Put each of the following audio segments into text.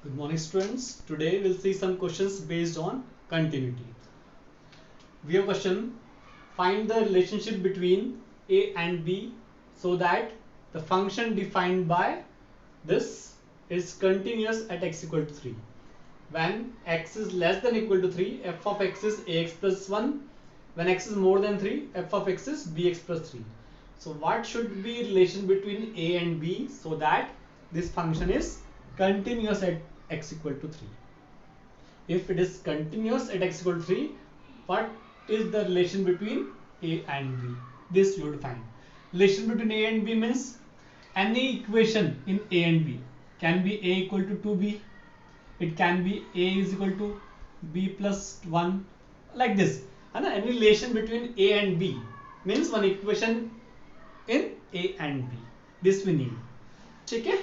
Good morning students. Today we'll see some questions based on continuity. We have a question, find the relationship between a and b so that the function defined by this is continuous at x equal to 3. When x is less than equal to 3, f of x is ax plus 1. When x is more than 3, f of x is bx plus 3. So what should be relation between a and b so that this function is continuous at x equal to 3. If it is continuous at x equal to 3, what is the relation between a and b? This you would find. Relation between a and b means any equation in a and b can be a equal to 2b. It can be a is equal to b plus 1, like this. And any relation between a and b means one equation in a and b. This we need. Okay?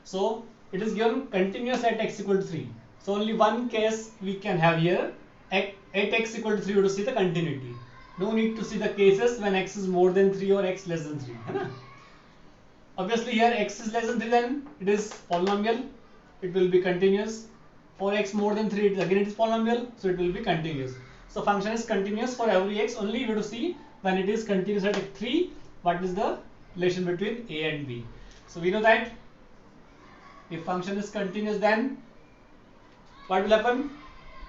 So it is given continuous at x equal to 3. So only one case we can have here. At x equal to 3 to see the continuity. No need to see the cases when x is more than 3 or x less than 3. Hai? Obviously here x is less than 3, then it is polynomial. It will be continuous. For x more than 3, again it is polynomial. So it will be continuous. So function is continuous for every x. Only you have to see when it is continuous at 3, what is the relation between a and b. So we know that if function is continuous, then what will happen?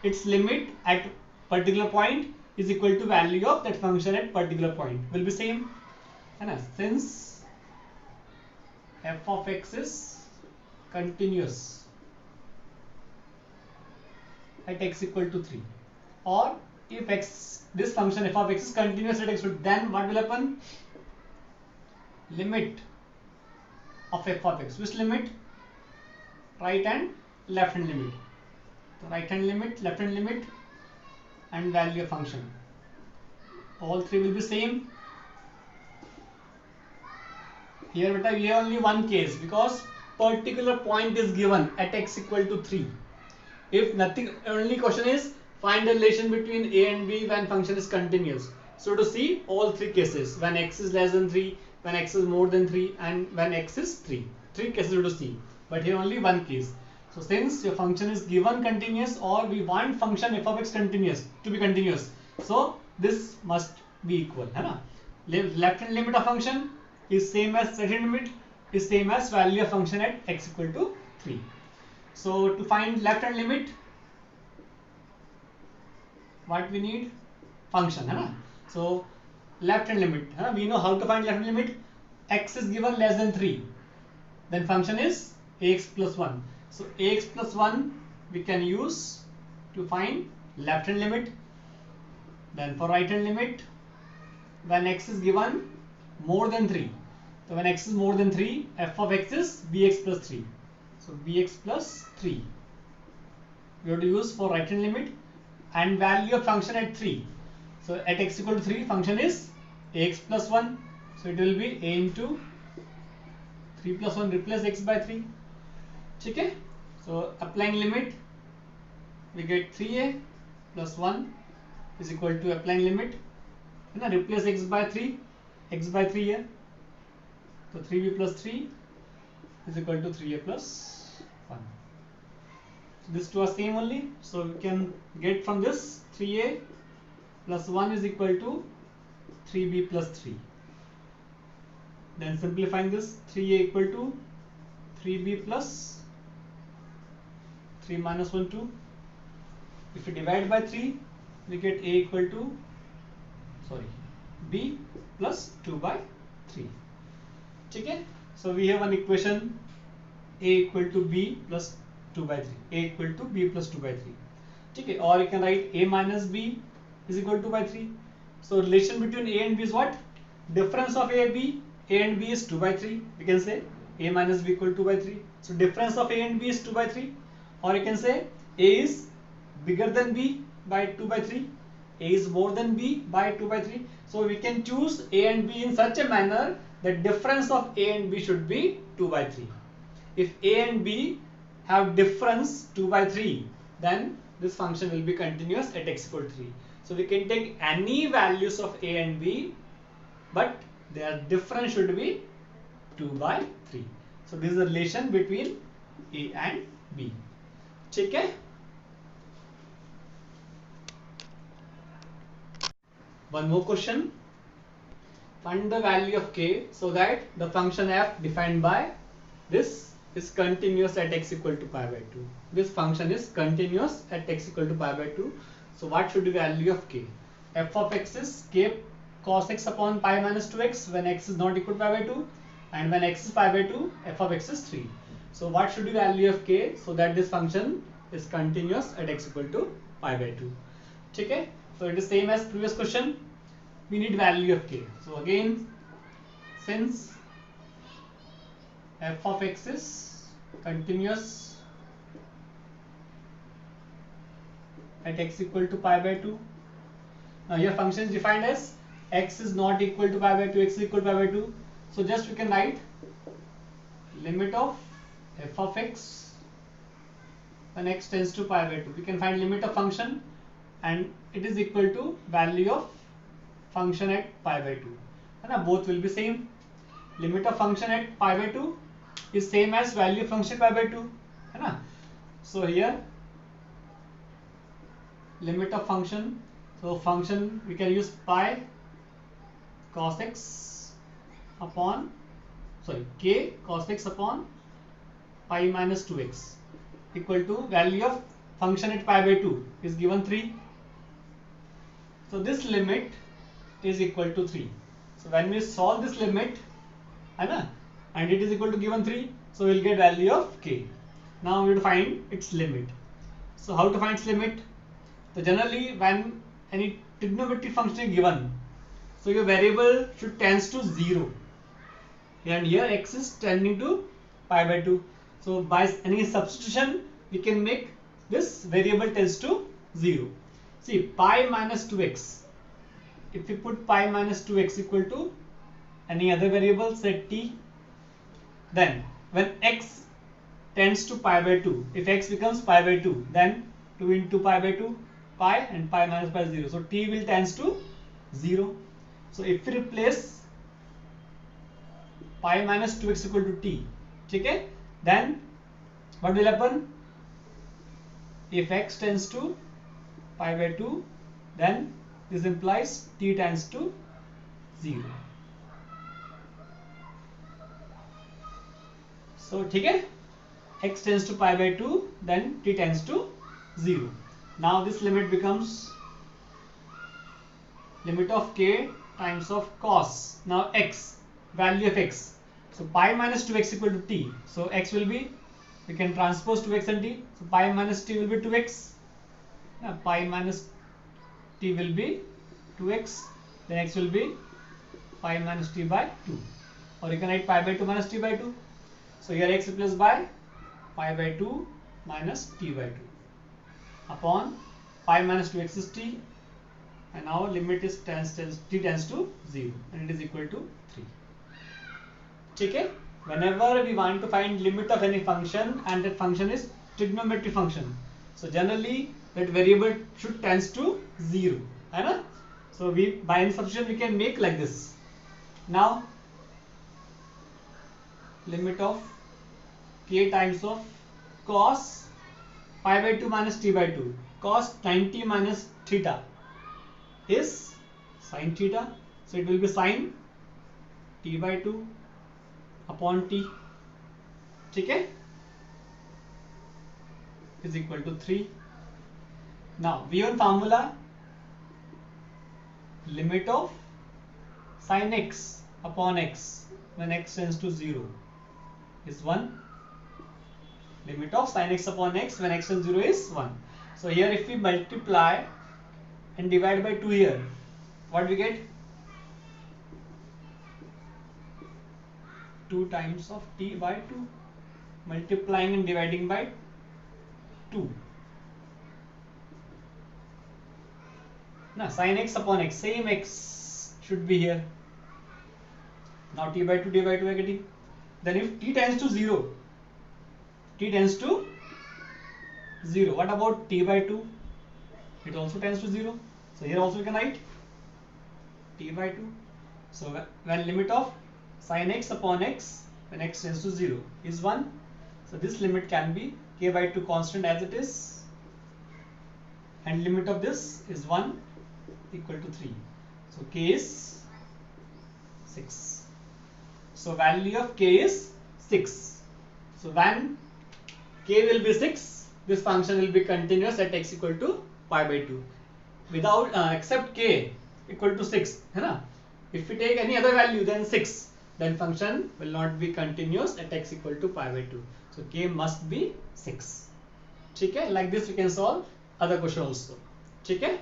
Its limit at particular point is equal to value of that function at particular point will be same. And since f of x is continuous at x equal to 3, or if this function f of x is continuous at x equal to, then what will happen? Limit of f of x. Which limit? Right and left hand limit. The right hand limit, left hand limit, and value of function. All three will be same. Here we have only one case because particular point is given at x equal to 3. If nothing, only question is find the relation between a and b when function is continuous. So to see all three cases, when x is less than 3, when x is more than 3, and when x is 3. Three cases to see. But here only one case. So since your function is given continuous, or we want function f of x continuous to be continuous, so this must be equal. Hai? Left hand limit of function is same as right hand limit is same as value of function at x equal to 3. So to find left hand limit, what we need? Function. Hai? So left hand limit, we know how to find left hand limit. X is given less than 3, then function is ax plus 1. So ax plus 1 we can use to find left hand limit. Then for right hand limit, when x is given more than 3, so when x is more than 3, f of x is bx plus 3. So bx plus 3 we have to use for right hand limit, and value of function at 3. So at x equal to 3, function is ax plus 1. So it will be a into 3 plus 1, replace x by 3. Okay? So applying limit, we get 3a plus 1 is equal to applying limit. And replace x by 3 here. So 3b plus 3 is equal to 3a plus 1. So these two are same only. So we can get from this 3a plus 1 is equal to 3b plus 3. Then simplifying this, 3a equal to 3b plus 3 minus 1, 2. If we divide by 3, we get a equal to, b plus 2 by 3. Okay? So we have an equation a equal to b plus 2 by 3. A equal to b plus 2 by 3. Okay? Or you can write a minus b is equal to 2 by 3. So relation between a and b is what? Difference of a and b is 2 by 3. We can say a minus b equal to 2 by 3. So difference of a and b is 2 by 3. Or you can say a is bigger than b by 2 by 3. A is more than b by 2 by 3. So we can choose a and b in such a manner that difference of a and b should be 2 by 3. If a and b have difference 2 by 3, then this function will be continuous at x equal to 3. So we can take any values of a and b, but their difference should be 2 by 3. So this is the relation between a and b. ठीक है. One more question. Find the value of k so that the function f defined by this is continuous at x equal to pi by 2. This function is continuous at x equal to pi by 2. So what should be the value of k? F of x is k cos x upon pi minus 2x when x is not equal to pi by 2, and when x is pi by 2 f of x is 3. So what should be the value of k so that this function is continuous at x equal to pi by 2. Okay, so it is same as previous question. We need value of k. So again, since f of x is continuous at x equal to pi by 2. Now your function is defined as x is not equal to pi by 2, x is equal to pi by 2. So just we can write limit of f of x when x tends to pi by 2. We can find limit of function and it is equal to value of function at pi by 2. And both will be same. Limit of function at pi by 2 is same as value of function pi by 2. So here limit of function, so function we can use pi cos x upon k cos x upon pi minus 2x equal to value of function at pi by 2 is given 3. So this limit is equal to 3. So when we solve this limit and it is equal to given 3, so we will get value of k. Now we will find its limit. So how to find its limit? So generally when any trigonometric function is given, so your variable should tends to 0 and here x is tending to pi by 2. So by any substitution we can make this variable tends to 0. See, pi minus 2x, if we put pi minus 2x equal to any other variable, say t, then when x tends to pi by 2, if x becomes pi by 2, then 2 into pi by 2, pi, and pi minus pi is 0. So t will tends to 0. So if we replace pi minus 2x equal to t, okay, then what will happen? If x tends to pi by 2, then this implies t tends to 0. So okay, x tends to pi by 2, then t tends to 0. Now this limit becomes limit of k times of cos. Now x, value of x. So pi minus 2x equal to t. So x will be, we can transpose 2x and t. So pi minus t will be 2x. Now pi minus t will be 2x. Then x will be pi minus t by 2. Or you can write pi by 2 minus t by 2. So here x replaced by pi by 2 minus t by 2 upon pi minus 2x is t, and now limit is t tends to 0 and it is equal to 3. Okay, whenever we want to find limit of any function and that function is trigonometric function, so generally that variable should tends to 0. So we by any substitution we can make like this. Now limit of k times of cos pi by 2 minus t by 2, cos 90 minus theta is sin theta, so it will be sin t by 2 upon t, okay, is equal to 3. Now we have formula, limit of sin x upon x when x tends to 0 is 1. Limit of sin x upon x when x tends to 0 is 1. So here if we multiply and divide by 2 here, what we get? 2 times of t by 2, multiplying and dividing by 2. Now sin x upon x, same x should be here. Now t by 2 I get t. Then if t tends to 0, t tends to 0. What about t by 2? It also tends to 0. So here also we can write t by 2. So when limit of sin x upon x when x tends to 0 is 1. So this limit can be k by 2 constant as it is, and limit of this is 1 equal to 3. So k is 6. So value of k is 6. So when k will be 6, this function will be continuous at x equal to pi by 2. Without except k equal to 6, है ना? If we take any other value than 6, then function will not be continuous at x equal to pi by 2. So k must be 6. ठीक है? Like this we can solve other question also. ठीक है?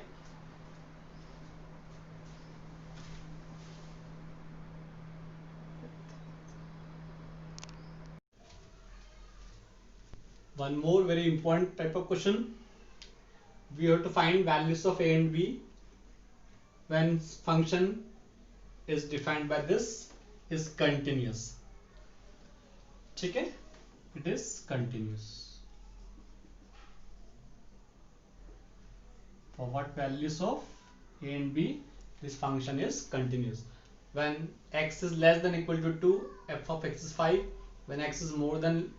One more very important type of question. We have to find values of a and b when function is defined by this is continuous. ठीक है? It is continuous. For what values of a and b this function is continuous? When x is less than equal to 2, f of x is 5. When x is more than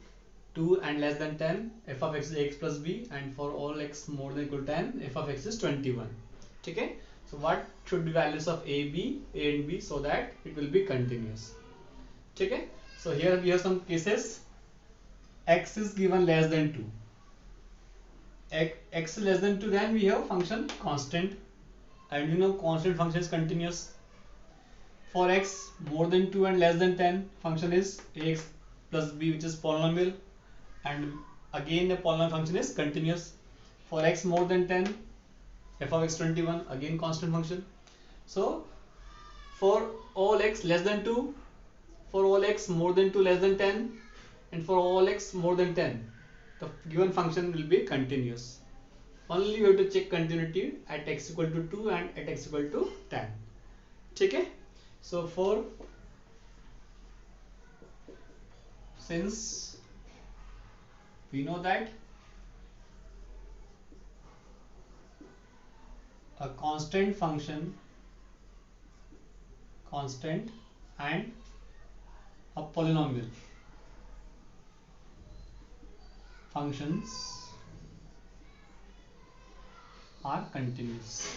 2 and less than 10, f of x is ax plus b, and for all x more than equal to 10, f of x is 21. Okay? So what should be values of a and b so that it will be continuous? Okay? So here we have some cases. X is given less than 2. X is less than 2, then we have function constant, and you know constant function is continuous. For x more than 2 and less than 10, function is ax plus b, which is polynomial, and again the polynomial function is continuous. For x more than 10, f of x 21, again constant function. So for all x less than 2, for all x more than 2 less than 10, and for all x more than 10, the given function will be continuous. Only you have to check continuity at x equal to 2 and at x equal to 10. Okay? So for since we know that a constant function, constant and a polynomial functions are continuous.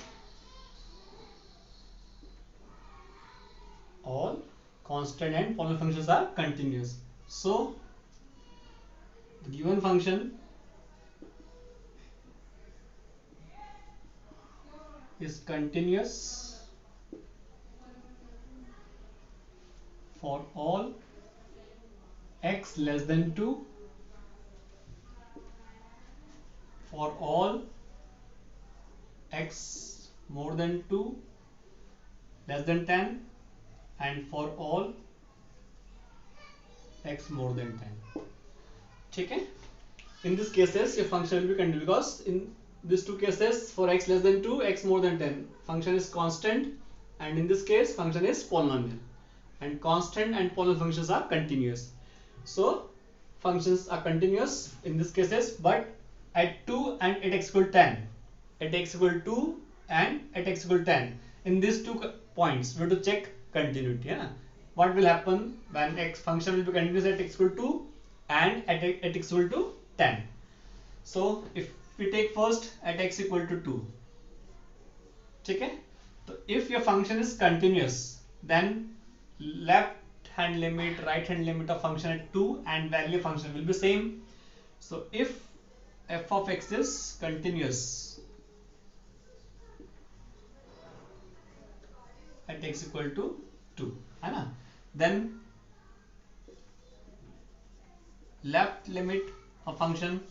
All constant and polynomial functions are continuous. So the given function is continuous for all x less than 2, for all x more than 2 less than 10, and for all x more than 10. Okay? In these cases your function will be continuous, because in these two cases, for x less than 2, x more than 10, function is constant, and in this case function is polynomial, and constant and polynomial functions are continuous. So functions are continuous in these cases, but at 2 and at x equal 10, at x equal 2 and at x equal 10, in these 2 points we have to check continuity. Yeah? What will happen when x function will be continuous at x equal 2 and at x equal to 10? So if we take first at x equal to 2, okay? So if your function is continuous, then left hand limit, right hand limit of function at 2 and value of function will be same. So if f of x is continuous at x equal to 2, है ना? Then left limit of function,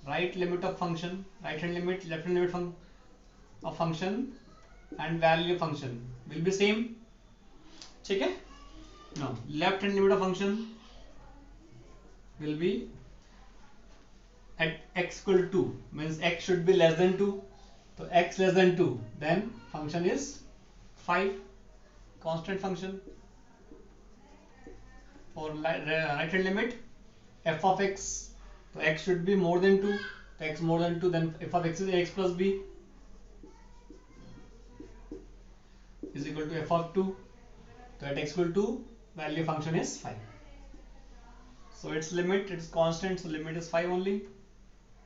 right limit of function, right hand limit, left hand limit of function, and value of function will be same. ठीक है? Now left hand limit of function will be at x equal to 2, means x should be less than 2. So x less than 2, then function is 5, constant function. For right hand limit, f of x, so x should be more than 2, so x more than 2, then f of x is ax plus b is equal to f of 2. So at x equal to, value function is 5. So its limit, it's constant, so limit is 5 only.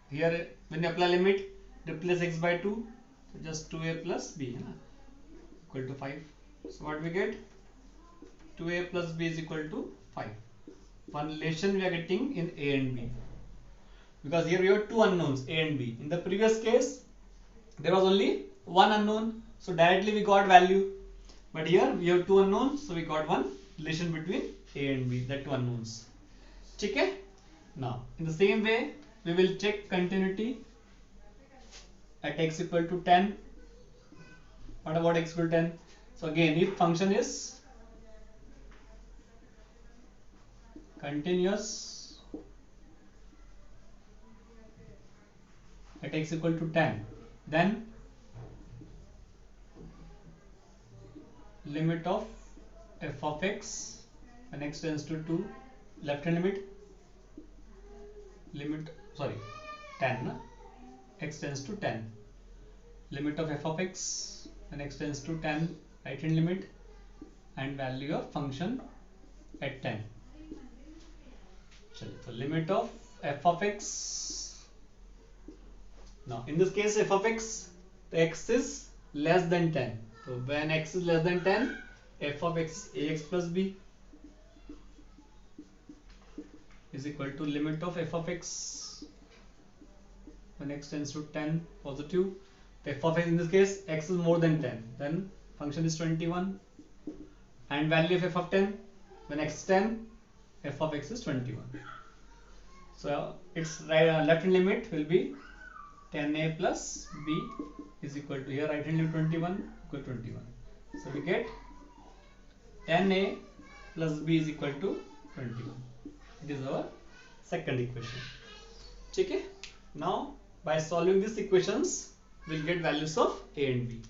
Here when you apply limit, replace x by 2, so just 2a plus b equal to 5. So what we get? 2a plus b is equal to 5. One relation we are getting in a and b, because here we have two unknowns, a and b. In the previous case there was only one unknown, so directly we got value, but here we have two unknowns, so we got one relation between a and b, that two unknowns. Okay. Now in the same way we will check continuity at x equal to 10. What about x equal to 10? So again, if function is continuous at x equal to 10, then limit of f of x when x tends to 2, left hand limit 10 x tends to 10, limit of f of x when x tends to 10, right hand limit, and value of function at 10. So limit of f of x. Now in this case f of x, the x is less than 10. So when x is less than 10, f of x is ax plus b is equal to limit of f of x when x tends to 10 positive. The f of x in this case, x is more than 10, then function is 21, and value of f of 10 when x is 10, f of x is 21. So its left hand limit will be 10a plus b is equal to, here right hand limit 21 equal to 21. So we get 10a plus b is equal to 21. It is our second equation. Okay. Now by solving these equations, we'll get values of a and b.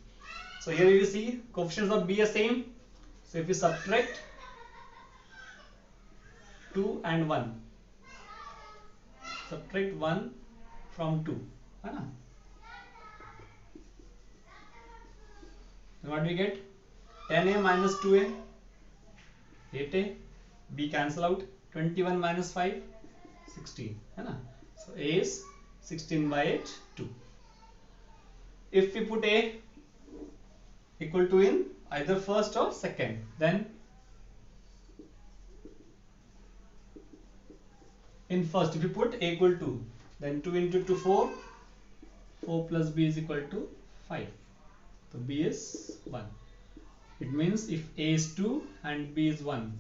So here you see coefficients of b are same. So if we subtract 2 and 1, subtract 1 from 2, then what do we get? 10a minus 2a, 8a, b cancel out, 21 minus 5, 16. So a is 16 by 8, 2. If we put a equal to in either first or second, then in first, if you put a equal to, then 2 into 2 4, 4 plus b is equal to 5. So b is 1. It means if a is 2 and b is 1,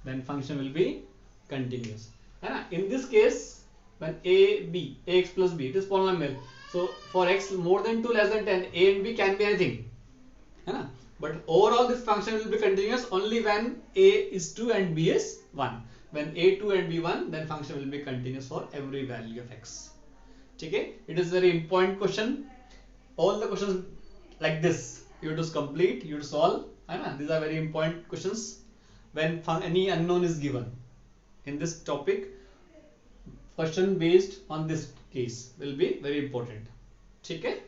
then function will be continuous. In this case, when ax plus b, it is polynomial. So for x more than 2 less than 10, a and b can be anything. But overall this function will be continuous only when a is 2 and b is 1. When a 2 and b 1, then function will be continuous for every value of x. Okay? It is a very important question. All the questions like this you have to complete, you have to solve. These are very important questions when any unknown is given. In this topic, question based on this case will be very important. Okay?